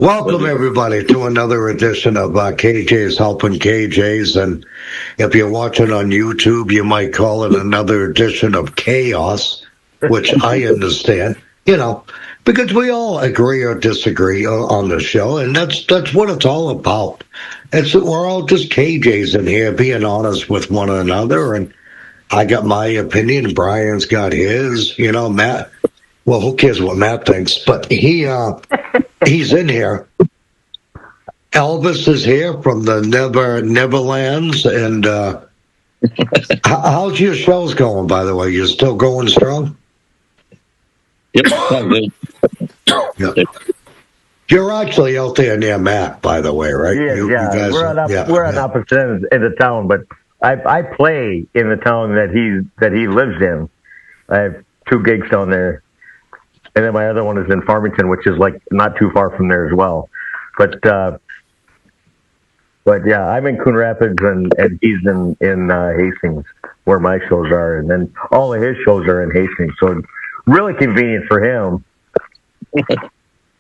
Welcome, everybody, to another edition of KJs Helping KJs. And if you're watching on YouTube, you might call it another edition of chaos, which I understand, because we all agree or disagree on the show. And that's what it's all about. We're all just KJs in here being honest with one another. And I got my opinion. Brian's got his, Matt. Well, who cares what Matt thinks? But he's in here. Elvis is here from the Neverlands. And how's your shows going, by the way? You're still going strong? Yep, good. Yep. You're actually out there near Matt, by the way, right? Yeah, you guys we're on opposite ends of the town, but I play in the town that he lives in. I have 2 gigs down there. And then my other one is in Farmington, which is like not too far from there as well. But yeah, I'm in Coon Rapids and he's in Hastings, where my shows are, and then all of his shows are in Hastings. So it's really convenient for him.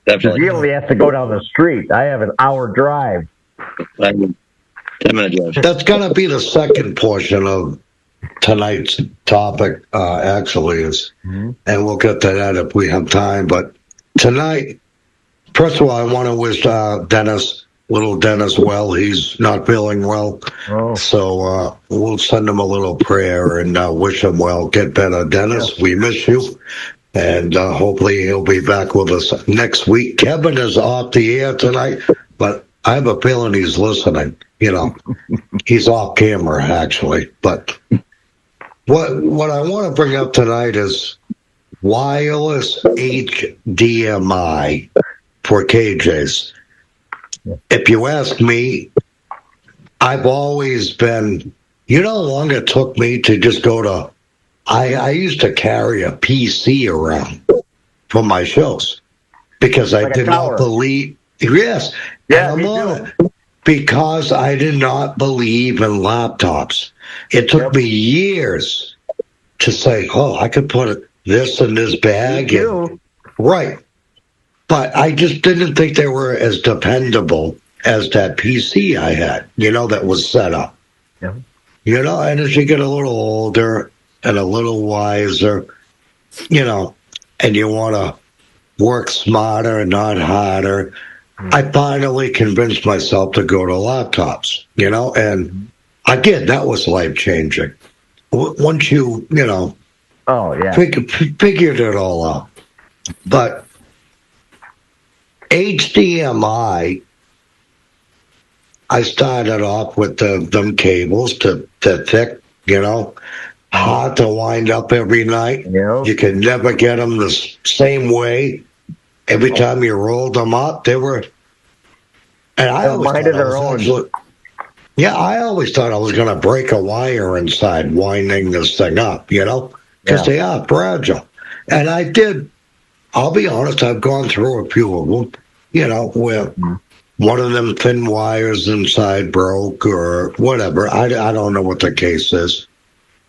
Definitely. He only has to go down the street. I have an hour drive. 10-minute drive. That's going to be the second portion of tonight's topic, actually is, and we'll get to that if we have time. But tonight, first of all, I want to wish little Dennis well. He's not feeling well, so we'll send him a little prayer and wish him well. Get better, Dennis. Yeah. We miss you, and hopefully he'll be back with us next week. Kevin is off the air tonight, but I have a feeling he's listening. He's off camera, actually. But what I want to bring up tonight is wireless HDMI for KJs. If you ask me, I've always been, how long it took me to just go to, I used to carry a PC around for my shows because I did not believe, yes, yeah, I'm on it. Because I did not believe in laptops. It took me years to say, I could put this in this bag. Right. But I just didn't think they were as dependable as that PC I had, that was set up. Yeah. And as you get a little older and a little wiser, and you want to work smarter and not harder, I finally convinced myself to go to laptops, and again, that was life-changing. Once you, figured it all out. But HDMI, I started off with them cables to thick, hard to wind up every night. Yeah. You could never get them the same way. Every time you rolled them up, they were, and I always thought their own. I always thought I was going to break a wire inside winding this thing up, because they are fragile. And I did. I'll be honest, I've gone through a few of them, where one of them thin wires inside broke or whatever. I don't know what the case is.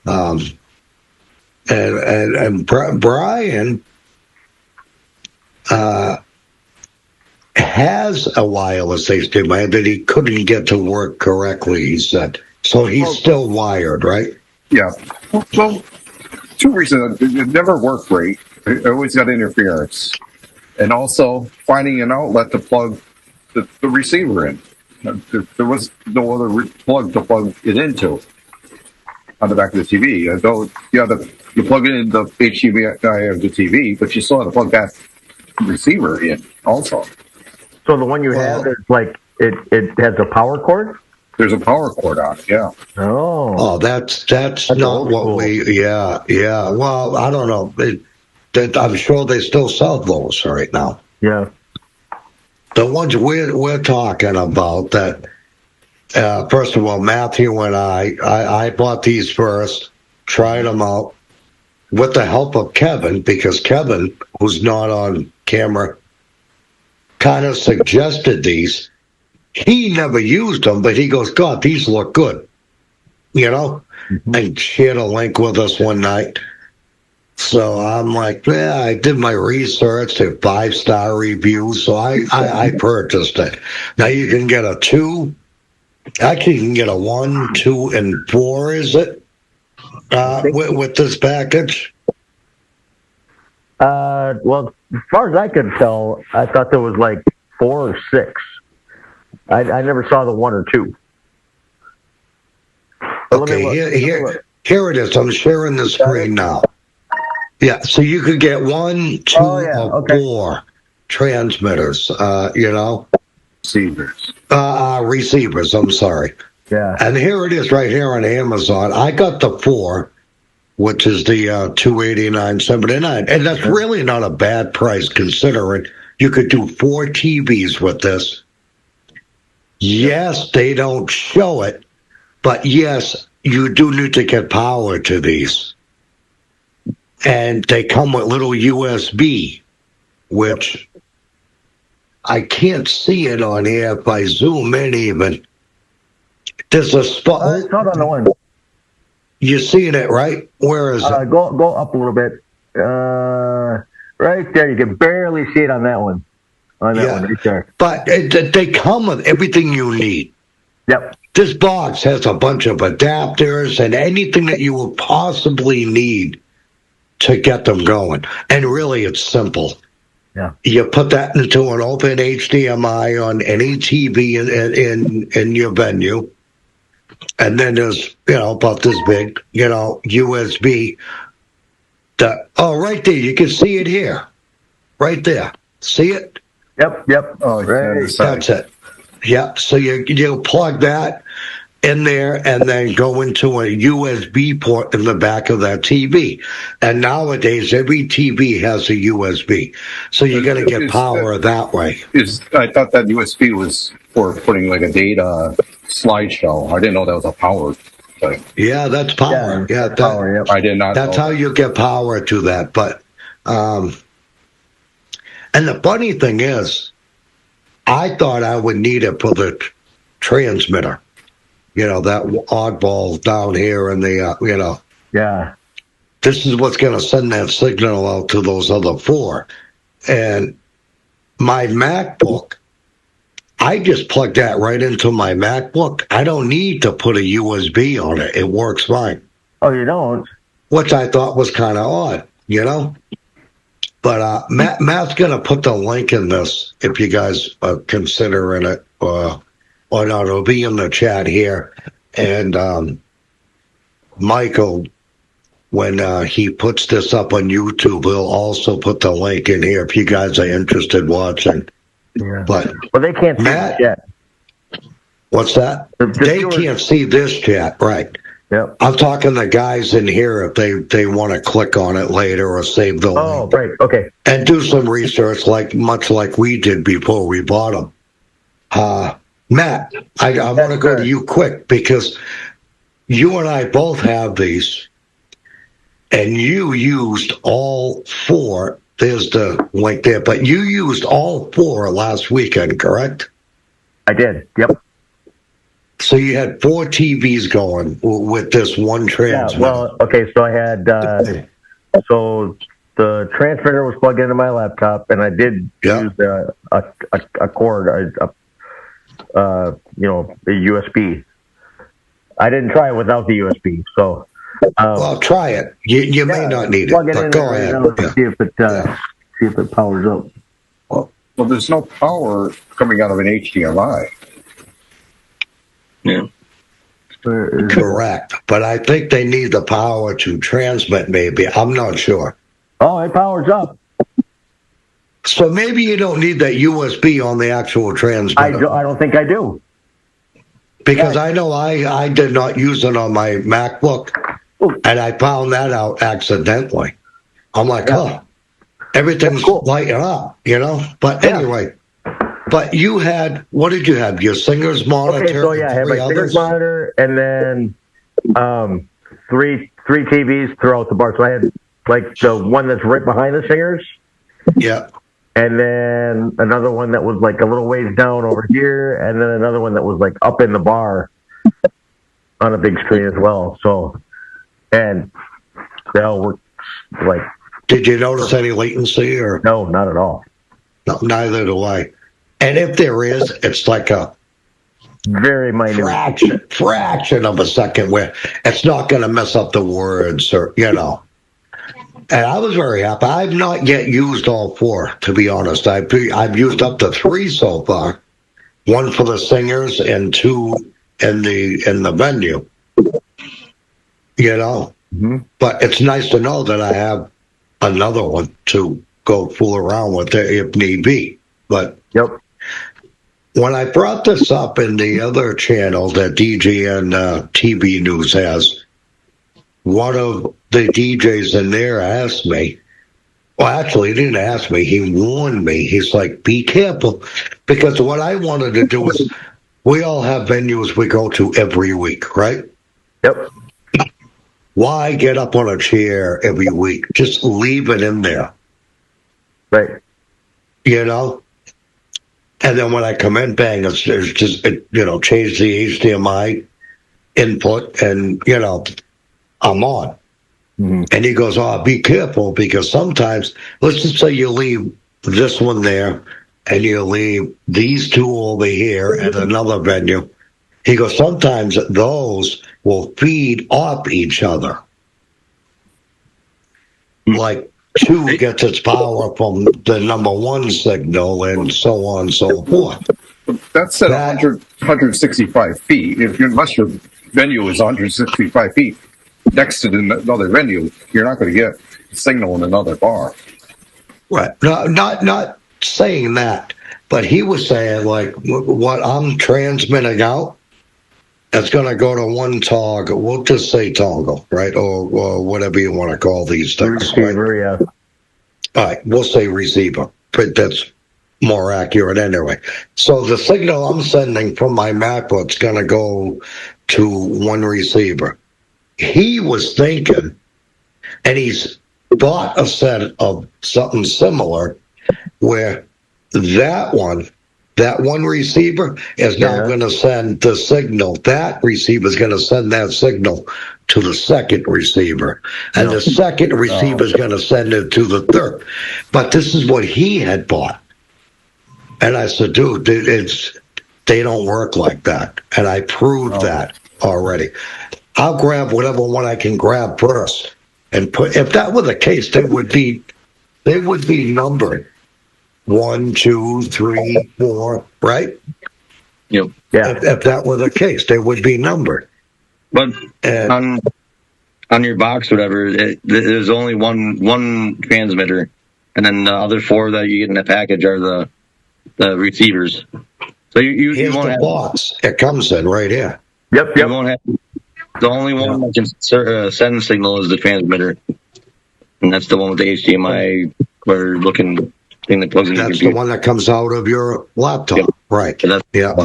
And Brian has a wireless HDMI that he couldn't get to work correctly, he said. So he's still wired, right? Yeah. Well, 2 reasons. It never worked great. It always got interference. And also finding an outlet to plug the receiver in. There was no other plug to plug it into on the back of the TV. Though you plug it in the HDMI of the TV, but you still have to plug that receiver in also. So the one you have is like it has a power cord? There's a power cord on it, yeah. Oh, that's not what we. Yeah. Well, I don't know. I'm sure they still sell those right now. Yeah. The ones we're talking about that. First of all, Matthew and I bought these first, tried them out with the help of Kevin, because Kevin, who's not on camera, kind of suggested these. He never used them, but he goes, God, these look good, and shared a link with us one night. So I'm like, yeah, I did my research, a 5-star review, so I purchased it. Now you can get a 2. Actually, you can get a 1, 2, and 4. Is it with this package? Well, as far as I could tell, I thought there was like 4 or 6. I never saw the 1 or 2. Okay, here it is. I'm sharing the screen now. Yeah, so you could get 1, 2, or 4 transmitters. Receivers. Receivers. I'm sorry. Yeah. And here it is, right here on Amazon. I got the 4, which is the $289.79, and that's really not a bad price considering you could do 4 TVs with this. Yes, they don't show it, but yes, you do need to get power to these. And they come with little USB, which I can't see it on here if I zoom in even. There's a spot. Hold on the one. You're seeing it, right? Where is it? Go up a little bit. Right there. You can barely see it on that one. On that one right there. But they come with everything you need. Yep. This box has a bunch of adapters and anything that you will possibly need to get them going. And really, it's simple. Yeah. You put that into an open HDMI on any TV in your venue. And then there's, about this big, USB. Right there. You can see it here. Right there. See it? Yep. Oh, right. That's it. Yeah. So you plug that in there and then go into a USB port in the back of that TV. And nowadays, every TV has a USB. So you're going to get power that way. I thought that USB was for putting like a data slideshow. I didn't know that was a power thing. Yeah, that's power. Yeah, power. Yep. I did not. That's how you get power to that. But, and the funny thing is, I thought I would need it for the transmitter. That oddball down here and the, Yeah. This is what's going to send that signal out to those other 4. And my MacBook, I just plug that right into my MacBook. I don't need to put a USB on it. It works fine. Oh, you don't? Which I thought was kind of odd, But Matt's going to put the link in this if you guys are considering it or not. It'll be in the chat here. And Michael, when he puts this up on YouTube, he'll also put the link in here if you guys are interested watching. Yeah. But they can't see Matt, the chat. What's that? They can't see this chat, right? Yep. I'm talking the guys in here if they want to click on it later or save the link. Oh, right. Okay. And do some research much like we did before we bought them. Matt, I want to go to you quick because you and I both have these, and you used all 4. There's the link there, but you used all 4 last weekend, correct? I did. Yep. So you had 4 TVs going with this one transmitter. Yeah, well, okay, so I had, so the transmitter was plugged into my laptop, and I did use a cord, a USB. I didn't try it without the USB, so. Well, try it. You may not need it, but go ahead. See if it powers up. Well, there's no power coming out of an HDMI. Yeah. Correct. But I think they need the power to transmit, maybe. I'm not sure. Oh, it powers up. So maybe you don't need that USB on the actual transmitter. I don't think I do. Because I know I did not use it on my MacBook, and I found that out accidentally. I'm like, everything's lighting up, But anyway, but you had, what did you have? Your singer's monitor? Okay, so I had my singer's monitor and then three TVs throughout the bar. So I had like the one that's right behind the singers. Yeah. And then another one that was like a little ways down over here, and then another one that was like up in the bar on a big screen as well. So, and they all worked like Did you notice any latency or? No, not at all. No, neither do I. And if there is, it's like a very minute fraction of a second where it's not going to mess up the words or, you know. And I was very happy. I've not yet used all 4, to be honest. I've used up to 3 so far. 1 for the singers and 2 in the venue. You know, but it's nice to know that I have another one to go fool around with if need be. But when I brought this up in the other channel that DGN TV News has, one of the DJs in there asked me, well, actually, he didn't ask me, he warned me. He's like, be careful. Because what I wanted to do is, we all have venues we go to every week, right? Yep. Why get up on a chair every week? Just leave it in there. Right. You know? And then when I come in, bang, it's just, change the HDMI input and, I'm on. Mm-hmm. And he goes, be careful, because sometimes, let's just say you leave this one there and you leave these 2 over here at another venue. He goes, sometimes those will feed off each other. Like 2 gets its power from the number 1 signal and so on and so forth. That's at 165 feet. Unless your venue is 165 feet next to another venue, you're not going to get a signal in another bar. Right. No, not saying that, but he was saying, like, what I'm transmitting out, it's going to go to 1 toggle. We'll just say toggle, right? Or whatever you want to call these things. Receiver, right? yeah. All right, we'll say receiver, but that's more accurate anyway. So the signal I'm sending from my MacBook's going to go to 1 receiver. He was thinking, and he's bought a set of something similar, where that one receiver is now going to send the signal. That receiver is going to send that signal to the second receiver. And the second receiver is going to send it to the third. But this is what he had bought. And I said, dude, they don't work like that. And I proved that already. I'll grab whatever one I can grab first. And if that were the case, they would be numbered. 1, 2, 3, 4, right? Yep. Yeah. If that were the case, they would be numbered. But on your box, whatever, there's only one transmitter, and then the other 4 that you get in the package are the receivers. So you won't have box. It comes in right here. Yep. You won't have. The only one that can send the signal is the transmitter, and that's the one with the HDMI looking thing that plugs in your computer. That's the one that comes out of your laptop, right? Yeah.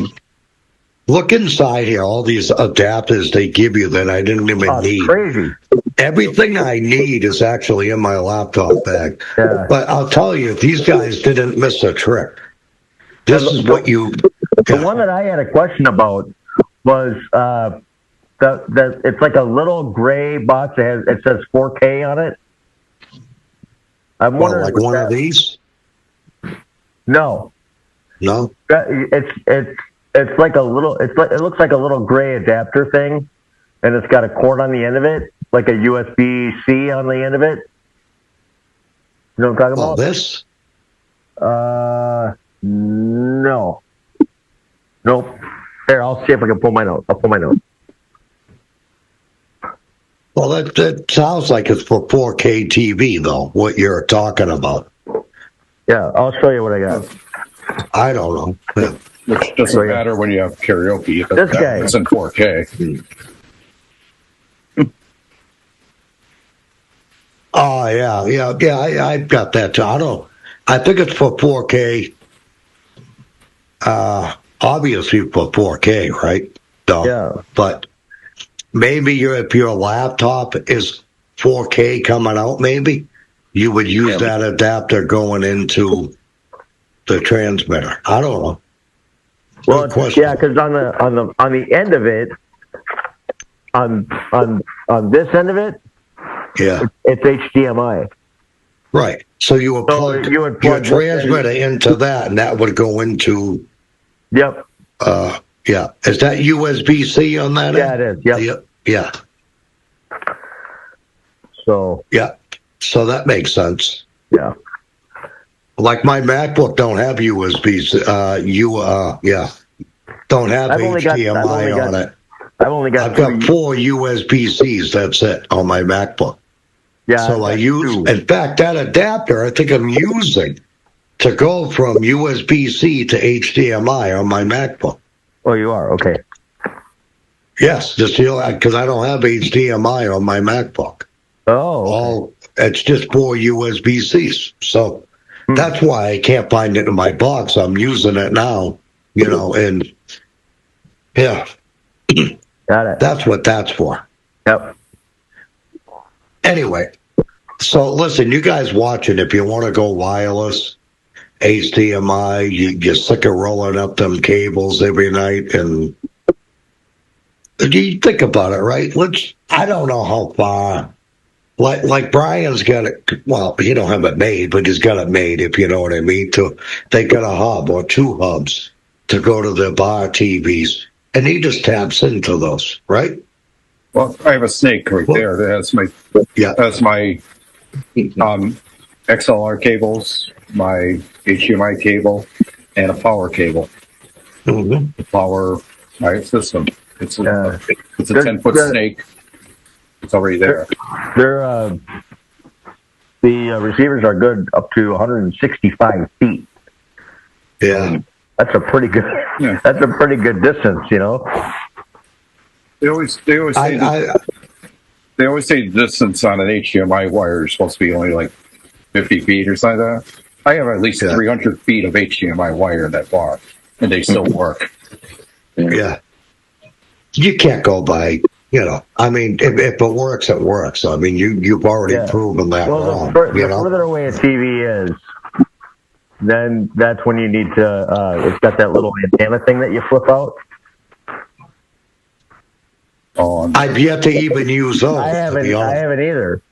Look inside here. All these adapters they give you that I didn't even need. Crazy. Everything I need is actually in my laptop bag. Yeah. But I'll tell you, these guys didn't miss a trick. This is what you. The one that I had a question about was it's like a little gray box that it says 4K on it. I'm wondering, like one of these. No. It's like a little. It looks like a little gray adapter thing, and it's got a cord on the end of it, like a USB-C on the end of it. You know what I'm talking about? This? No. Nope. Here, I'll see if I can pull my notes. I'll pull my notes. Well, that sounds like it's for 4K TV, though, what you're talking about. Yeah, I'll show you what I got. I don't know. Yeah. Which doesn't matter when you have karaoke. This guy. It's in 4K. Oh, yeah. I've got that too. I think it's for 4K. Obviously for 4K, right? Yeah. But maybe if your laptop is 4K coming out, maybe you would use that adapter going into the transmitter. I don't know. Well, yeah, because on the end of it, on this end of it, yeah, it's HDMI. Right. So you would plug your transmitter into that, and that would go into. Yep. Yeah. Is that USB-C on that? Yeah, it is. Yep. Yeah. So. Yeah. So that makes sense. Yeah. Like my MacBook don't have USB-C. Don't have HDMI on it. I've got 4 USB-Cs. That's it on my MacBook. Yeah. So I use. In fact, that adapter I think I'm using to go from USB-C to HDMI on my MacBook. Oh, you are? Okay. Yes, just because I don't have HDMI on my MacBook. Oh. Okay. It's just 4 USB-Cs. So that's why I can't find it in my box. I'm using it now, and yeah. Got it. That's what that's for. Yep. Anyway, so listen, you guys watching, if you want to go wireless, HDMI, you're sick of rolling up them cables every night, and you think about it, right? I don't know how far. Like Brian's got it. Well, he don't have it made, but he's got it made. If you know what I mean. They got a hub or 2 hubs to go to the bar TVs, and he just taps into those, right? Well, I have a snake right there. That's my XLR cables, my HDMI cable, and a power cable. Mm-hmm. To power my system. It's a 10-foot snake. It's already there. The receivers are good up to 165 feet. Yeah, that's a pretty good. Yeah. That's a pretty good distance, They always say the distance on an HDMI wire is supposed to be only like 50 feet or something like that. I have at least 300 feet of HDMI wire in that bar, and they still work. Yeah, you can't go by. I mean, if it works, it works. I mean, you've already proven that wrong. The further away a TV is, then that's when you need to. It's got that little antenna thing that you flip out. Oh, I've yet to even use those. I haven't either.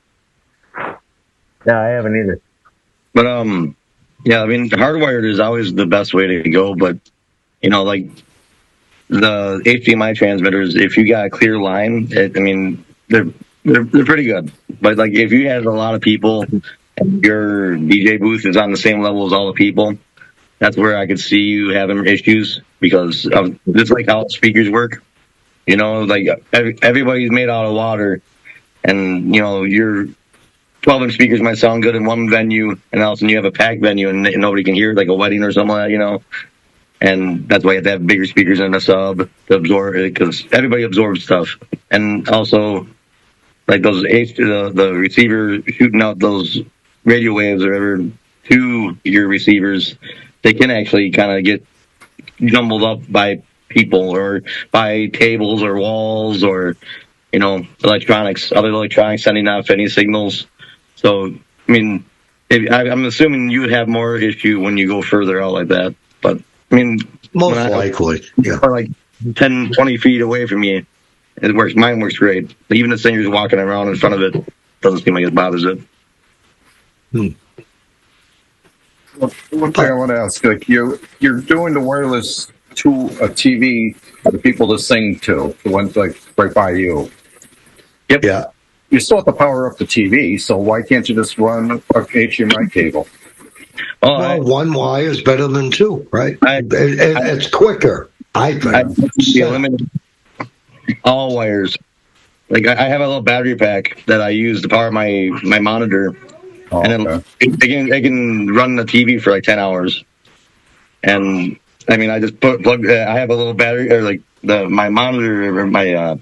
Yeah, I haven't either. But yeah, I mean, hardwired is always the best way to go. But like the HDMI transmitters, if you got a clear line, they're pretty good. But like if you had a lot of people, and your DJ booth is on the same level as all the people, that's where I could see you having issues because of just like how speakers work. Like everybody's made out of water, and your 12-inch speakers might sound good in one venue, and all of a sudden you have a packed venue and nobody can hear it, like a wedding or something like that, And that's why you have to have bigger speakers in a sub to absorb it, because everybody absorbs stuff. And also, like those the receiver shooting out those radio waves or whatever to your receivers, they can actually kind of get jumbled up by people or by tables or walls or other electronics sending off any signals. So I mean, I'm assuming you would have more issue when you go further out like that, but I mean, most likely, yeah. Or like 10, 20 feet away from you, it works. Mine works great. Even the singer's walking around in front of it doesn't seem like it bothers it. Well, one thing I want to ask, like you're doing the wireless to a TV for the people to sing to, the ones like right by you. Yep. Yeah. You still have to power up the TV, so why can't you just run a HDMI cable? Well, one wire is better than 2, right? It's quicker. I eliminate all wires. Like I have a little battery pack that I use to power my monitor, and then it can run the TV for like 10 hours. And I mean, I just plug. I have a little battery, or like my monitor, or my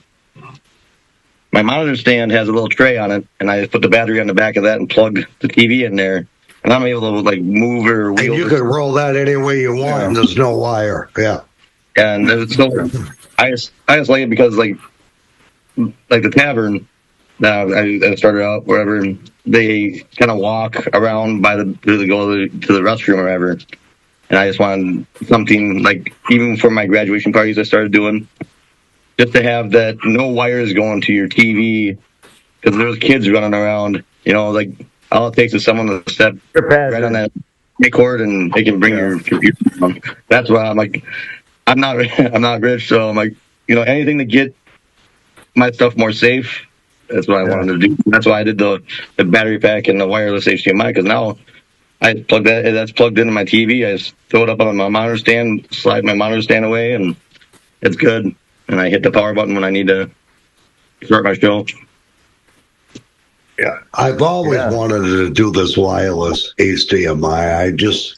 monitor stand has a little tray on it, and I just put the battery on the back of that and plug the TV in there. And I'm able to like move or wheel. And you can roll that any way you want. And there's no wire. Yeah. And so I just like it because like the tavern that I started out wherever, they kind of walk around by to go to the restroom or whatever. And I just wanted something like, even for my graduation parties I started doing, just to have that no wires going to your TV, because there's kids running around. Like all it takes is someone to step right on that cord, and they can bring your computer down. That's why I'm like, I'm not rich, so I'm like, anything to get my stuff more safe. That's what I wanted to do. That's why I did the battery pack and the wireless HDMI, because now I plug that's plugged into my TV. I just throw it up on my monitor stand, slide my monitor stand away, and it's good. And I hit the power button when I need to start my show. Yeah, I've always wanted to do this wireless HDMI. I just,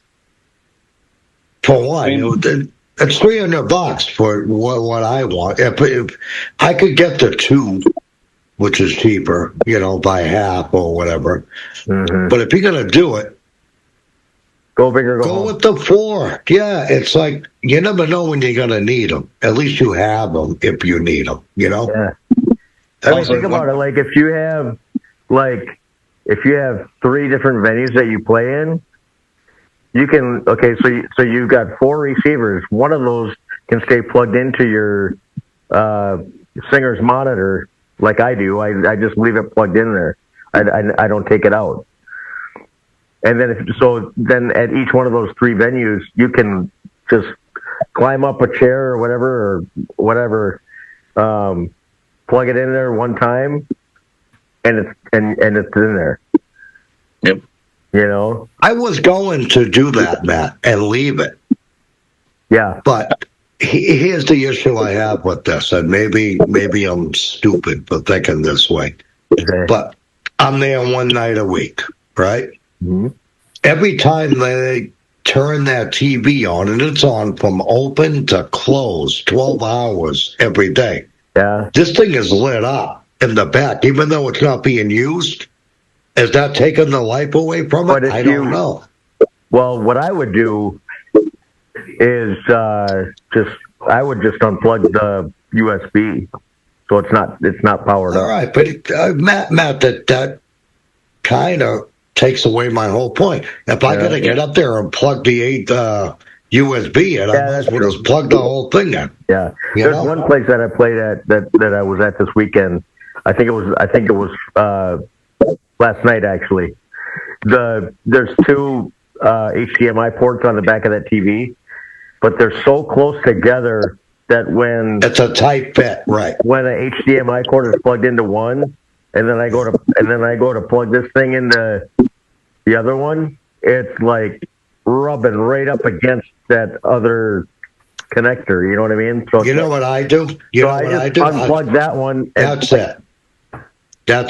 for one, it's $300 for what I want. If I could get the 2, which is cheaper, by half or whatever. Mm-hmm. But if you're gonna do it, go bigger. Go with the 4. Yeah, it's like you never know when you're gonna need them. At least you have them if you need them. Yeah. I mean, think about it. Like if you have 3 different venues that you play in, you can. Okay, so you've got 4 receivers. One of those can stay plugged into your singer's monitor, like I do. I just leave it plugged in there. I don't take it out. And then at each one of those 3 venues, you can just climb up a chair or whatever, plug it in there one time, and it's in there. Yep. I was going to do that, Matt, and leave it. Yeah. But here's the issue I have with this, and maybe I'm stupid for thinking this way. Okay. But I'm there one night a week, right? Mm-hmm. Every time they turn that TV on, and it's on from open to close, 12 hours every day. Yeah. This thing is lit up in the back, even though it's not being used. Is that taking the life away from it? I don't know. Well, what I would do is I would just unplug the USB, so it's not powered up. All right, but Matt, that kind of takes away my whole point. If I got to get up there and plug the USB in, I might as well just plug the whole thing in. Yeah, there's one place that I played at that I was at this weekend. I think it was last night actually. There's 2 HDMI ports on the back of that TV, but they're so close together that when it's a tight fit, right? When an HDMI cord is plugged into one, and then I go to plug this thing into the other one, it's like rubbing right up against that other connector. You know what I mean? So you know what I do? I do? Unplug that one. That's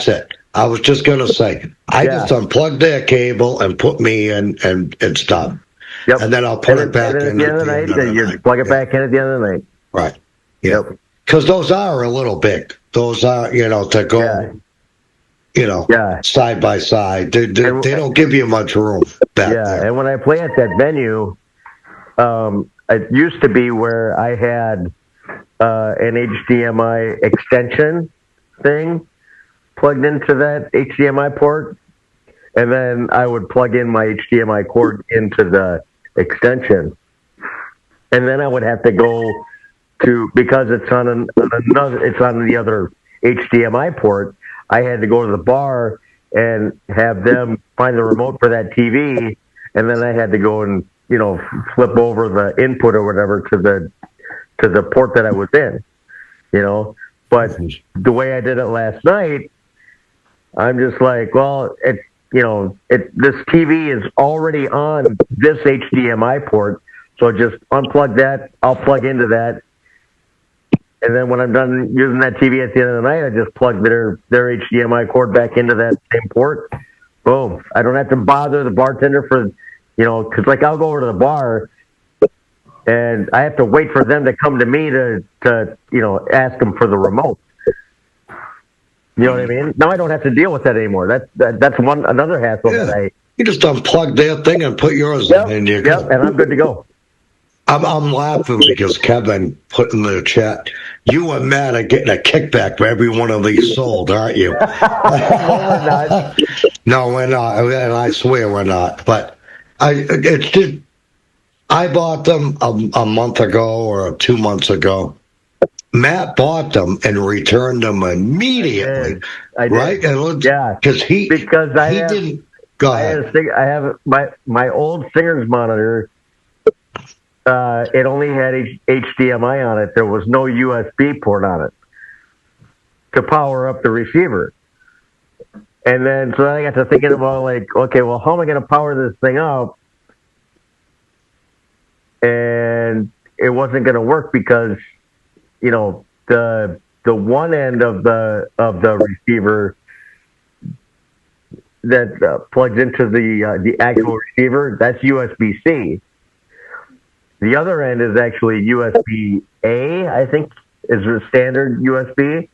it. I was just going to say, I just unplug that cable and put me in, and it's done. Yep. And then I'll put it back in. At the end of the night, you plug it back in at the end of the night. Right. Yep. Because those are a little big. Those are, to go, side by side. They don't give you much room back there. And when I play at that venue, it used to be where I had an HDMI extension thing plugged into that HDMI port, and then I would plug in my HDMI cord into the extension, and then I would have to go to, because it's on the other HDMI port, I had to go to the bar and have them find the remote for that TV, and then I had to go and flip over the input or whatever to the port that I was in, But the way I did it last night, I'm just like, well, this TV is already on this HDMI port, so just unplug that. I'll plug into that, and then when I'm done using that TV at the end of the night, I just plug their HDMI cord back into that same port. Boom! I don't have to bother the bartender for, because I'll go over to the bar, and I have to wait for them to come to me to ask them for the remote. You know what I mean? Now I don't have to deal with that anymore. That's another hassle that you just unplug that thing and put yours in, and you go. And I'm good to go. I'm laughing because Kevin put in the chat, you and Matt are getting a kickback for every one of these sold, aren't you? No, we're not. No, we're not, and I swear we're not. But I bought them a month ago or 2 months ago. Matt bought them and returned them immediately. I did. Right? Yeah. Because he didn't. Go ahead. I have my old Singer's monitor. It only had HDMI on it. There was no USB port on it to power up the receiver. And then, so I got to thinking about like, okay, well, how am I going to power this thing up? And it wasn't going to work because, the one end of the receiver that plugs into the actual receiver, that's USB-C. The other end is actually USB-A, I think, is the standard USB.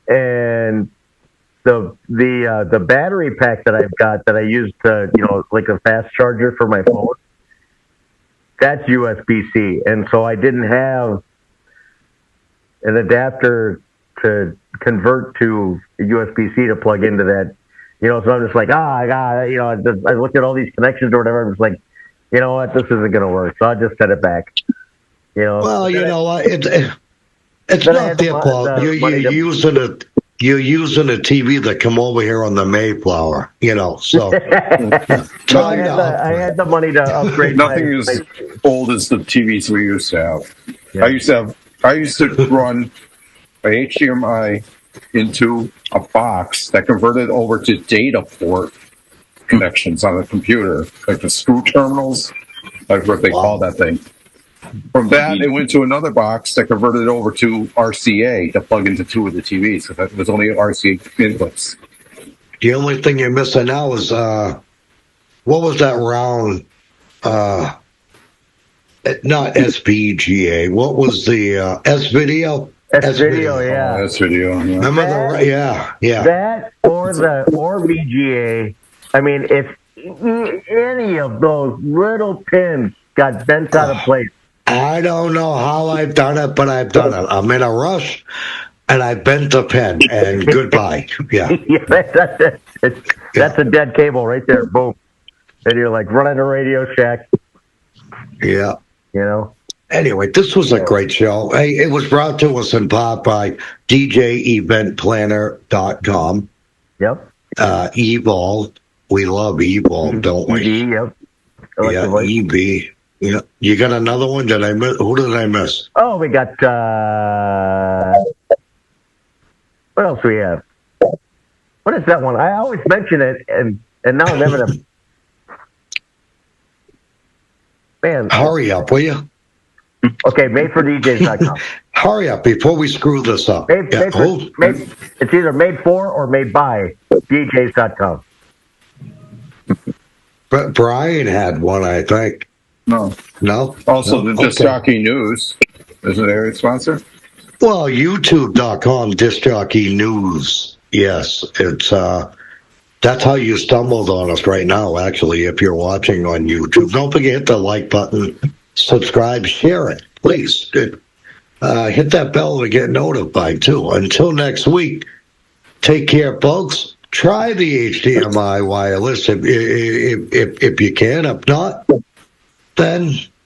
And the battery pack that I've got that I use to, like a fast charger for my phone, that's USB-C. And so I didn't have an adapter to convert to USB-C to plug into that. So I'm just like, I looked at all these connections or whatever. I'm just like, you know what, this isn't going to work. So I'll just set it back. Well, you know what, it's not their fault. You're using a TV that come over here on the Mayflower, so. I had the money to upgrade. Nothing as old as the TVs we used to have. Yeah. I used to run a HDMI into a box that converted over to data port connections on the computer, like the screw terminals. That's what they call that thing. From that, it went to another box that converted over to RCA to plug into two of the TVs. So that was only RCA inputs. The only thing you're missing now is what was that round? Not SVGA. What was the S-Video? S-Video, yeah. S-Video, yeah. Remember yeah. That or VGA. I mean, if any of those little pins got bent out of place. I don't know how I've done it, but I've done it. I'm in a rush, and I bent the pin, and goodbye. Yeah. That's a dead cable right there. Boom. And you're like running a Radio Shack. Yeah. Anyway, this was a great show. Hey, it was brought to us in part by DJEventPlanner.com. Yep. Evolve. We love Evolve, don't we? Yep. Yeah, EB. Yeah. You got another one? Did I miss? Who did I miss? Oh, we got, what else we have? What is that one? I always mention it, and now I'm having a... Man. Hurry up, will you? Okay, madefordjs.com. Hurry up before we screw this up. It's either made for or made by DJs.com. But Brian had one, I think. No. Also, the Disc Jockey News. Isn't it a sponsor? Well, YouTube.com, Disc Jockey News. Yes, it's that's how you stumbled on us right now, actually, if you're watching on YouTube. Don't forget to hit the like button, subscribe, share it, please. Hit that bell to get notified, too. Until next week, take care, folks. Try the HDMI wireless if you can. If not, then